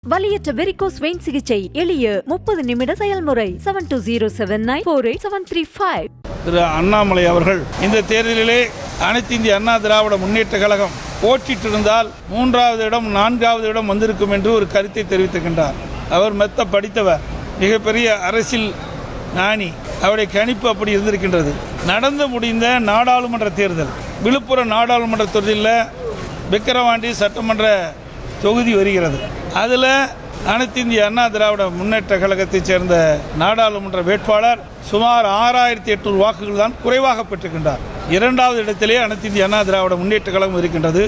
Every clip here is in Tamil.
வலியற்ற வெரிகோஸ் வெயின் சிகிச்சை எளிய 30 நிமிட செயல்முறை 7209487335. திரு அண்ணாமலை அவர்கள் இந்த தேர்தலிலே அனைத்து இந்திய அண்ணா திராவிட முன்னேற்ற கழகம் போட்டிட்டிருந்தால் 3வது இடம் 4வது இடம் வந்திருக்கும் என்று ஒரு கருத்தை தெரிவித்திருக்கின்றார். அவர் மெத்த படித்தவர், மிகப்பெரிய அரசியல் ஞானி. அவருடைய கணிப்பு அப்படி இருந்திருக்கின்றது. நடந்து முடிந்த நாடாளுமன்ற தேர்தல், விழுப்புரம் நாடாளுமன்ற தேர்தலில் விக்கிரவாண்டி சட்டமன்ற தொகுதி வருகிறது. அதில் அனைத்து இந்திய அண்ணா திராவிட முன்னேற்ற கழகத்தைச் சேர்ந்த நாடாளுமன்ற வேட்பாளர் சுமார் 6800 வாக்குகள் தான் குறைவாக பெற்றிருக்கின்றார். 2வது இடத்திலே அனைத்து இந்திய அண்ணா திராவிட முன்னேற்ற கழகம் இருக்கின்றது.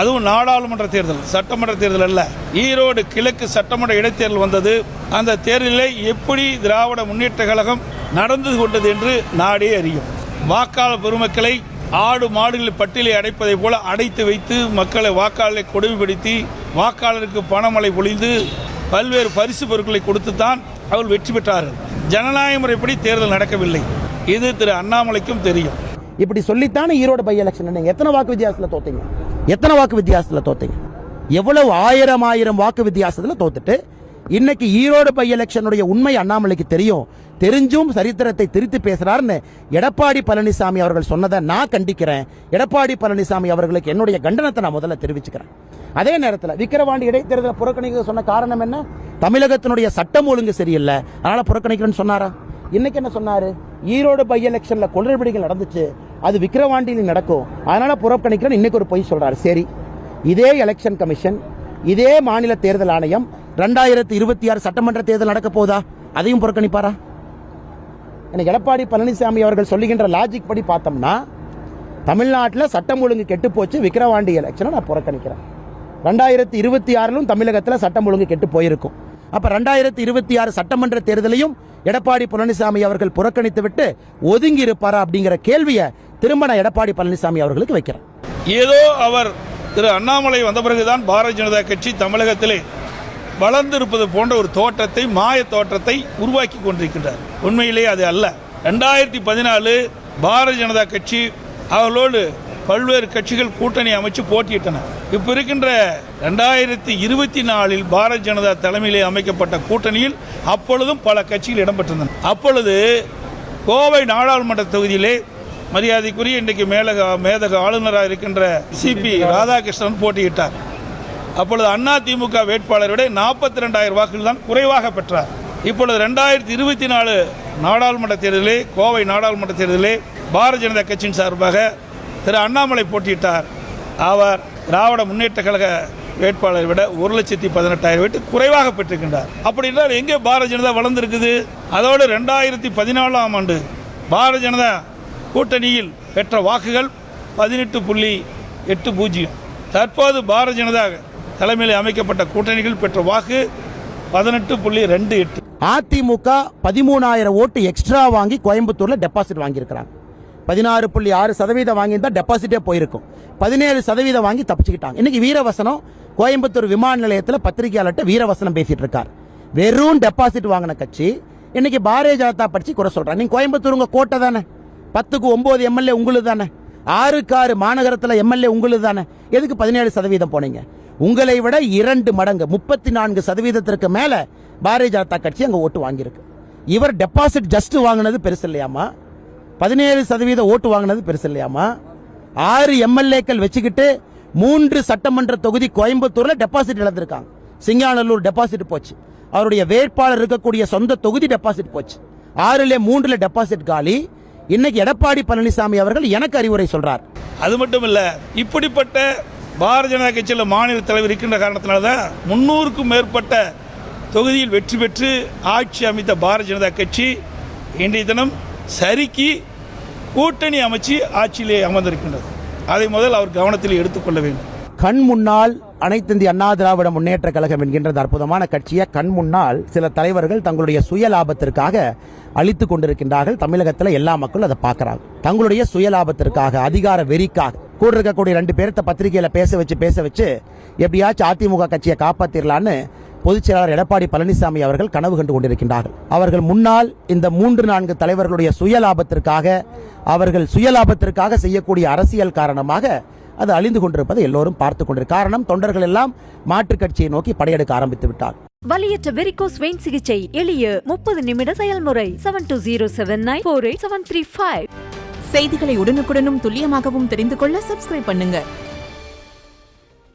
அதுவும் நாடாளுமன்ற தேர்தல், சட்டமன்ற தேர்தல் அல்ல. ஈரோடு கிழக்கு சட்டமன்ற இடைத்தேர்தல் வந்தது. அந்த தேர்தலில் எப்படி திராவிட முன்னேற்ற கழகம் நடந்து கொண்டது என்று நாடே அறியும். வாக்காளர் பெருமக்களை ஆடு மாடுகளை பட்டியலை அடைப்பதை போல அடைத்து வைத்து மக்களை வாக்காளரை கொடுமைப்படுத்தி வாக்காளருக்கு பணமழை பொழிந்து பல்வேறு பரிசு பொருட்களை கொடுத்துத்தான் அவர்கள் வெற்றி பெற்றார்கள். ஜனநாயக முறைப்படி தேர்தல் நடக்கவில்லை. இது திரு அண்ணாமலைக்கும் தெரியும். இப்படி சொல்லித்தானே ஈரோடு பை எலெக்ஷன் நீங்க எத்தனை வாக்கு வித்தியாசத்தில் தோத்தீங்க? எத்தனை வாக்கு வித்தியாசத்தில் தோத்தீங்க? எவ்வளவு ஆயிரம் வாக்கு வித்தியாசத்தில் தோத்துட்டு இன்னைக்கு ஈரோடு பை எலெக்ஷனுடைய உண்மை அண்ணாமலைக்கு தெரியும். தெரிஞ்சும் சரித்திரத்தை திருத்தி பேசுறாருன்னு எடப்பாடி பழனிசாமி அவர்கள் சொன்னதை நான் கண்டிக்கிறேன். எடப்பாடி பழனிசாமி அவர்களுக்கு என்னுடைய கண்டனத்தை நான் முதல்ல தெரிவிச்சுக்கிறேன். அதே நேரத்தில் விக்கிரவாண்டி இடைத்தேர்தலை புறக்கணிக்க சொன்ன காரணம் என்ன? தமிழகத்தினுடைய சட்டம் ஒழுங்கு சரியில்லை, அதனால புறக்கணிக்கிறேன்னு சொன்னாரா? இன்னைக்கு என்ன சொன்னாரு? ஈரோடு பை எலெக்ஷன்ல குளறுபடிகள் நடந்துச்சு, அது விக்கிரவாண்டியில் நடக்கும், அதனால புறக்கணிக்கிறேன்னு இன்னைக்கு ஒரு பொய் சொல்றாரு. சரி, இதே எலெக்ஷன் கமிஷன், இதே மாநில தேர்தல் ஆணையம் 2026 சட்டமன்ற தேர்தல் நடக்க போதா? அதையும் புறக்கணிப்பாரா? எனக்கு எடப்பாடி பழனிசாமி அவர்கள் சொல்லுகின்ற லாஜிக் படி பார்த்தோம்னா தமிழ்நாட்டில் சட்டம் ஒழுங்கு கெட்டு போச்சு, விக்கிரவாண்டி எலெக்ஷனை நான் புறக்கணிக்கிறேன். 2026 தமிழகத்தில் சட்டம் ஒழுங்கு கெட்டு போயிருக்கும். அப்ப 2026 சட்டமன்ற தேர்தலையும் எடப்பாடி பழனிசாமி அவர்கள் புறக்கணித்து விட்டு ஒதுங்கி இருப்பாரா அப்படிங்கிற கேள்வியை திரும்ப நான் எடப்பாடி பழனிசாமி அவர்களுக்கு வைக்கிறேன். ஏதோ அவர் திரு அண்ணாமலை வந்த பிறகுதான் பாரதிய ஜனதா கட்சி தமிழகத்திலே வளர்ந்திருப்பது போன்ற ஒரு தோற்றத்தை, மாய தோற்றத்தை உருவாக்கி கொண்டிருக்கின்றார். உண்மையிலே அது அல்ல. 2014 பாரதிய ஜனதா கட்சி அவர்களோடு பல்வேறு கட்சிகள் கூட்டணி அமைச்சு போட்டியிட்டன. இப்போ இருக்கின்ற 2024 பாரதிய ஜனதா தலைமையிலே அமைக்கப்பட்ட கூட்டணியில் அப்பொழுதும் பல கட்சிகள் இடம்பெற்றிருந்தன. அப்பொழுது கோவை நாடாளுமன்ற தொகுதியிலே மரியாதைக்குரிய இன்றைக்கு மேதக ஆளுநராக இருக்கின்ற சிபி ராதாகிருஷ்ணன் போட்டியிட்டார். அப்பொழுது அதிமுக வேட்பாளரை விட 42,000 வாக்குகள் தான் குறைவாக பெற்றார். இப்பொழுது 2024 நாடாளுமன்ற தேர்தலிலே, கோவை நாடாளுமன்ற தேர்தலிலே பாரதிய ஜனதா கட்சியின் சார்பாக திரு அண்ணாமலை போட்டியிட்டார். அவர் திராவிட முன்னேற்ற கழக வேட்பாளரை விட 1,18,000 வீட்டு குறைவாக பெற்றிருக்கின்றார். அப்படி என்றால் எங்கே பாரதிய ஜனதா வளர்ந்திருக்குது? அதோடு 2014ஆம் ஆண்டு பாரதிய ஜனதா கூட்டணியில் பெற்ற வாக்குகள் 18.80. தற்போது பாரதிய ஜனதா தலைமையில் அமைக்கப்பட்ட கூட்டணிகள் பெற்ற வாக்கு 18.28. அதிமுக 13,000 ஓட்டு எக்ஸ்ட்ரா வாங்கி கோயம்புத்தூர்ல டெபாசிட் வாங்கியிருக்கிறாங்க. 16.6% வாங்கியிருந்தா டெபாசிட்டே போயிருக்கும். 17% வாங்கி தப்பிச்சுக்கிட்டாங்க. இன்னைக்கு வீரவசனம் கோயம்புத்தூர் விமான நிலையத்தில் பத்திரிகையாளர்கிட்ட வீரவசனம் பேசிட்டு இருக்கார். வெறும் டெபாசிட் வாங்கின கட்சி இன்னைக்கு பாரதிய ஜனதா பற்றி குறை சொல்றாங்க. நீங்க கோயம்புத்தூர் உங்க கோட்டை தானே, 10க்கு 9 எம்எல்ஏ உங்களுக்கு தானே, 6க்கு 6 மாநகரத்தில் எம்எல்ஏ உங்களுக்கு தானே, எதுக்கு 17% போனீங்க? உங்களை விட 2 மடங்கு 34% மேல பாரதிய ஜனதா கட்சி அங்க ஓட்டு வாங்கியிருக்கு. இவர் டெபாசிட் ஜஸ்ட் வாங்கினது பெருசு இல்லையாமா? 17% ஓட்டு வாங்கினது பெருசு இல்லையாமா? 6 எம்எல்ஏக்கள் வச்சுக்கிட்டு 3 சட்டமன்ற தொகுதி கோயம்புத்தூர்ல டெபாசிட் இழந்திருக்காங்க. சிங்காநல்லூர் டெபாசிட் போச்சு, அவருடைய வேட்பாளர் இருக்கக்கூடிய சொந்த தொகுதி டெபாசிட் போச்சு. 6ல் 3ல் டெபாசிட் காலி. இன்னைக்கு எடப்பாடி பழனிசாமி அவர்கள் எனக்கு அறிவுரை சொல்றார். அது மட்டும் இல்ல, இப்படிப்பட்ட பாரதிய ஜனதா கட்சியில் மாநில தலைவர் இருக்கின்ற காரணத்தினால்தான் 300க்கும் மேற்பட்ட தொகுதியில் வெற்றி பெற்று ஆட்சி அமைத்த பாரதிய ஜனதா கட்சி இன்றைய தினம் சரிக்கு கூட்டணி அமைச்சு ஆட்சியிலே அமர்ந்திருக்கின்றது. அதை முதல் அவர் கவனத்தில் எடுத்துக்கொள்ள வேண்டும். கண் முன்னால் அனைத்து இந்திய அண்ணா திராவிட முன்னேற்ற கழகம் என்கின்ற அற்புதமான கட்சியை கண் முன்னால் சில தலைவர்கள் தங்களுடைய சுய லாபத்திற்காக அழித்துக் கொண்டிருக்கின்றார்கள். தமிழகத்தில் எல்லா மக்களும் அதை பார்க்கிறாங்க. தங்களுடைய சுய லாபத்திற்காக, அதிகார வெறிக்காக கூட இருக்கக்கூடிய 2 பேர்த்த பத்திரிகையில பேச வச்சு எப்படியாச்சும் அதிமுக கட்சியை காப்பாத்திரலான்னு பொதுச் செயலாளர் எடப்பாடி பழனிசாமி அவர்கள் கனவு கண்டு கொண்டிருக்கின்றார்கள். அவர்கள் முன்னால் இந்த 3-4 தலைவர்களுடைய சுய லாபத்திற்காக, அவர்கள் சுய லாபத்திற்காக செய்யக்கூடிய அரசியல் காரணமாக அது அழிந்து கொண்டிருப்பதை எல்லோரும் பார்த்து கொண்டிருக்க காரணம் தொண்டர்கள் எல்லாம் மாற்றுக் கட்சியை நோக்கி படையெடுக்க ஆரம்பித்து விட்டார். வலியற்ற வெரிகோஸ் வெயின் சிகிச்சை எளிய 30 நிமிட செயல்முறை 7209487335. செய்திகளை உடனுக்குடனும் துல்லியமாகவும் தெரிந்து கொள்ள சப்ஸ்கிரைப் பண்ணுங்க.